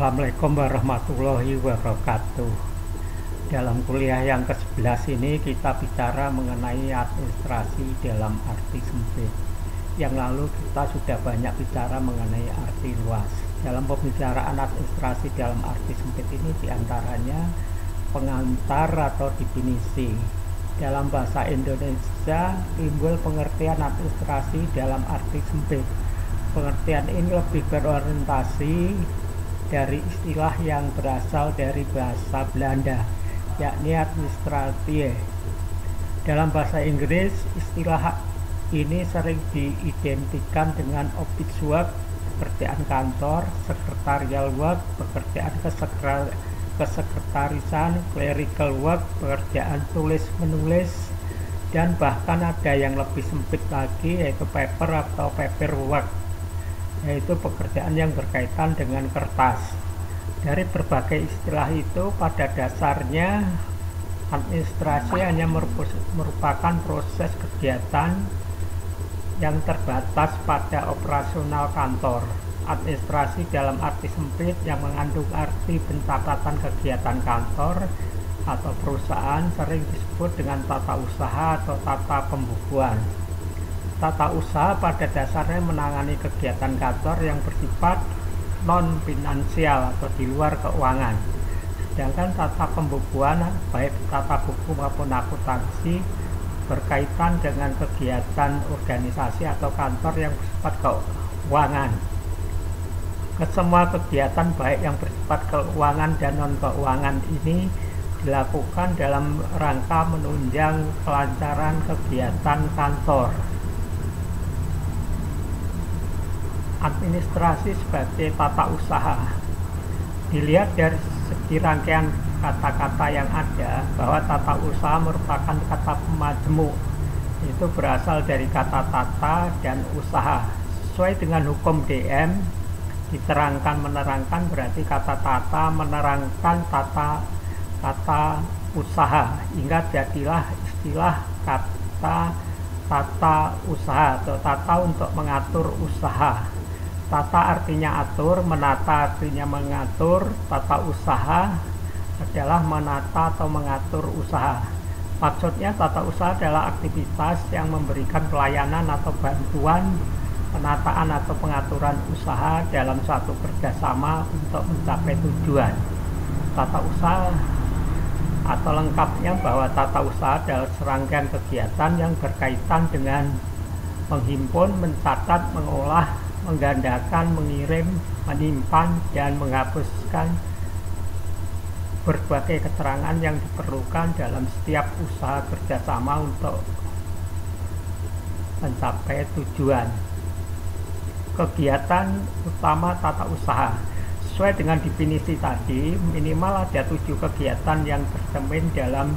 Assalamualaikum warahmatullahi wabarakatuh. Dalam kuliah yang ke-11 ini kita bicara mengenai administrasi dalam arti sempit. Yang lalu kita sudah banyak bicara mengenai arti luas. Dalam pembicaraan administrasi dalam arti sempit ini diantaranya pengantar atau definisi. Dalam bahasa Indonesia timbul pengertian administrasi dalam arti sempit. Pengertian ini lebih berorientasi dari istilah yang berasal dari bahasa Belanda, yakni administratie. Dalam bahasa Inggris, istilah ini sering diidentikan dengan office work, pekerjaan kantor, secretarial work, pekerjaan kesekretarisan, clerical work, pekerjaan tulis-menulis, dan bahkan ada yang lebih sempit lagi yaitu paper atau paperwork, yaitu pekerjaan yang berkaitan dengan kertas. Dari berbagai istilah itu, pada dasarnya administrasi hanya merupakan proses kegiatan yang terbatas pada operasional kantor. Administrasi dalam arti sempit yang mengandung arti pencatatan kegiatan kantor atau perusahaan sering disebut dengan tata usaha atau tata pembukuan. Tata usaha pada dasarnya menangani kegiatan kantor yang bersifat non-finansial atau di luar keuangan. Sedangkan tata pembukuan, baik tata buku maupun akuntansi, berkaitan dengan kegiatan organisasi atau kantor yang bersifat keuangan. Kesemua kegiatan baik yang bersifat keuangan dan non-keuangan ini dilakukan dalam rangka menunjang kelancaran kegiatan kantor. Administrasi sebagai tata usaha. Dilihat dari segi rangkaian kata-kata yang ada, bahwa tata usaha merupakan kata majemuk, itu berasal dari kata tata dan usaha. Sesuai dengan hukum DM, diterangkan menerangkan berarti kata tata menerangkan kata usaha, hingga jadilah istilah kata tata usaha atau tata untuk mengatur usaha. Tata artinya atur, menata artinya mengatur, tata usaha adalah menata atau mengatur usaha. Maksudnya tata usaha adalah aktivitas yang memberikan pelayanan atau bantuan penataan atau pengaturan usaha dalam suatu kerjasama untuk mencapai tujuan. Tata usaha atau lengkapnya bahwa tata usaha adalah serangkaian kegiatan yang berkaitan dengan menghimpun, mencatat, mengolah, menggandakan, mengirim, menyimpan, dan menghapuskan berbagai keterangan yang diperlukan dalam setiap usaha kerjasama untuk mencapai tujuan. Kegiatan utama tata usaha sesuai dengan definisi tadi, minimal ada 7 kegiatan yang tercermin dalam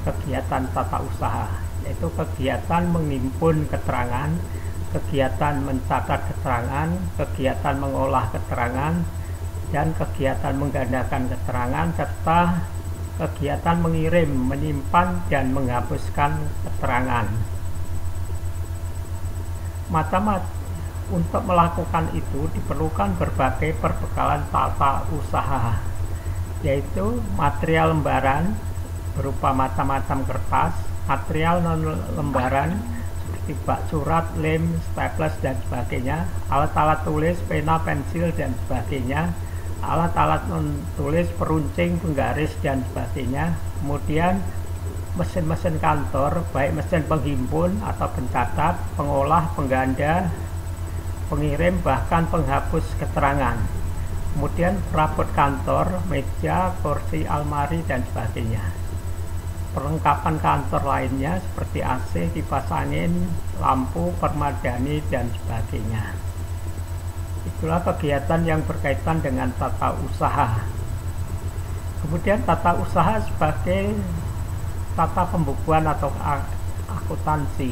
kegiatan tata usaha, yaitu kegiatan menghimpun keterangan, kegiatan mencatat keterangan, kegiatan mengolah keterangan, dan kegiatan menggandakan keterangan, serta kegiatan mengirim, menyimpan, dan menghapuskan keterangan. Untuk melakukan itu diperlukan berbagai perbekalan tata usaha, yaitu material lembaran berupa macam-macam kertas, material non-lembaran seperti bak surat, lem, staples, dan sebagainya, alat-alat tulis, pena, pensil, dan sebagainya, alat-alat non-tulis, peruncing, penggaris, dan sebagainya. Kemudian mesin-mesin kantor, baik mesin penghimpun atau pencatat, pengolah, pengganda, pengirim, bahkan penghapus keterangan. Kemudian perabot kantor, meja, kursi, almari, dan sebagainya. Perlengkapan kantor lainnya seperti AC, kipas angin, lampu, permadani, dan sebagainya. Itulah kegiatan yang berkaitan dengan tata usaha. Kemudian tata usaha sebagai tata pembukuan atau akuntansi.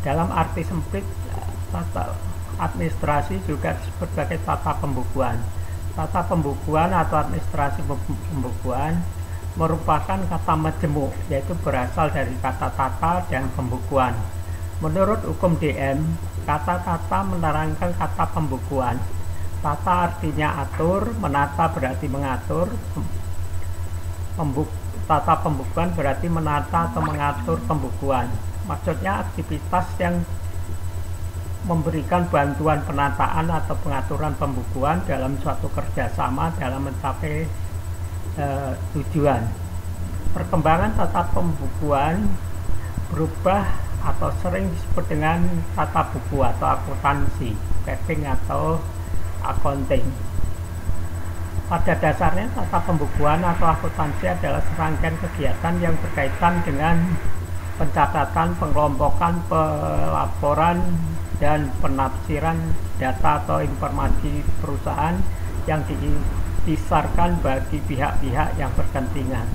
Dalam arti sempit, tata administrasi juga disebut sebagai tata pembukuan. Tata pembukuan atau administrasi pembukuan merupakan kata majemuk, yaitu berasal dari kata tata dan pembukuan. Menurut hukum DM, kata tata menerangkan kata pembukuan. Tata artinya atur, menata berarti mengatur, tata pembukuan berarti menata atau mengatur pembukuan. Maksudnya aktivitas yang memberikan bantuan penataan atau pengaturan pembukuan dalam suatu kerjasama dalam mencapai tujuan. Perkembangan tata pembukuan berubah atau sering disebut dengan tata buku atau akuntansi, keeping atau accounting. Pada dasarnya tata pembukuan atau akuntansi adalah serangkaian kegiatan yang berkaitan dengan pencatatan, pengelompokan, pelaporan, dan penafsiran data atau informasi perusahaan yang didasarkan bagi pihak-pihak yang berkepentingan.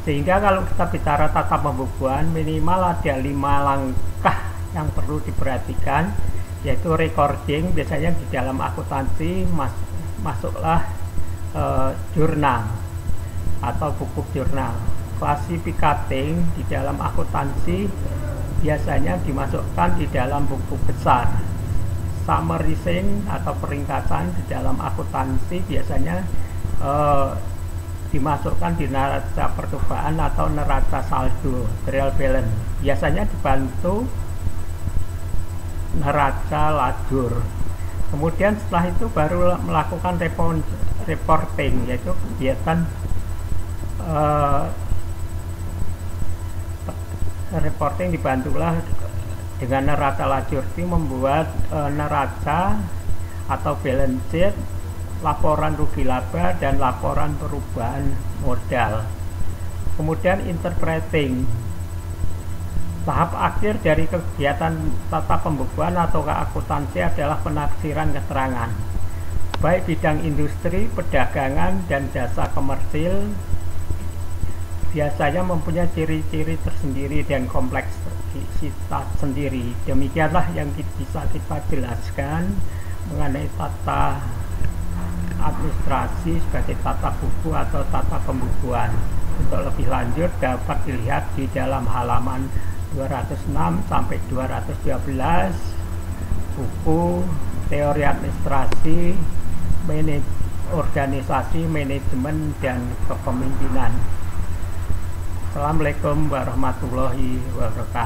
Sehingga kalau kita bicara tata pembukuan, minimal ada 5 langkah yang perlu diperhatikan, yaitu recording. Biasanya di dalam akuntansi masuklah jurnal atau buku jurnal. Classificating di dalam akuntansi biasanya dimasukkan di dalam buku besar. Summarizing atau peringkasan di dalam akuntansi biasanya dimasukkan di neraca percobaan atau neraca saldo, trial balance. Biasanya dibantu neraca lajur. Kemudian setelah itu baru melakukan reporting, yaitu kegiatan reporting dibantulah dengan neraca lajur itu membuat neraca atau balance sheet, laporan rugi laba, dan laporan perubahan modal. Kemudian interpreting, tahap akhir dari kegiatan tata pembukuan atau akuntansi adalah penafsiran keterangan. Baik bidang industri, perdagangan, dan jasa komersil biasanya mempunyai ciri-ciri tersendiri dan kompleksitas sendiri. Demikianlah yang bisa kita jelaskan mengenai tata administrasi sebagai tata buku atau tata pembukuan. Untuk lebih lanjut dapat dilihat di dalam halaman 206 sampai 212 buku teori administrasi, organisasi, manajemen, dan kepemimpinan. Assalamualaikum warahmatullahi wabarakatuh.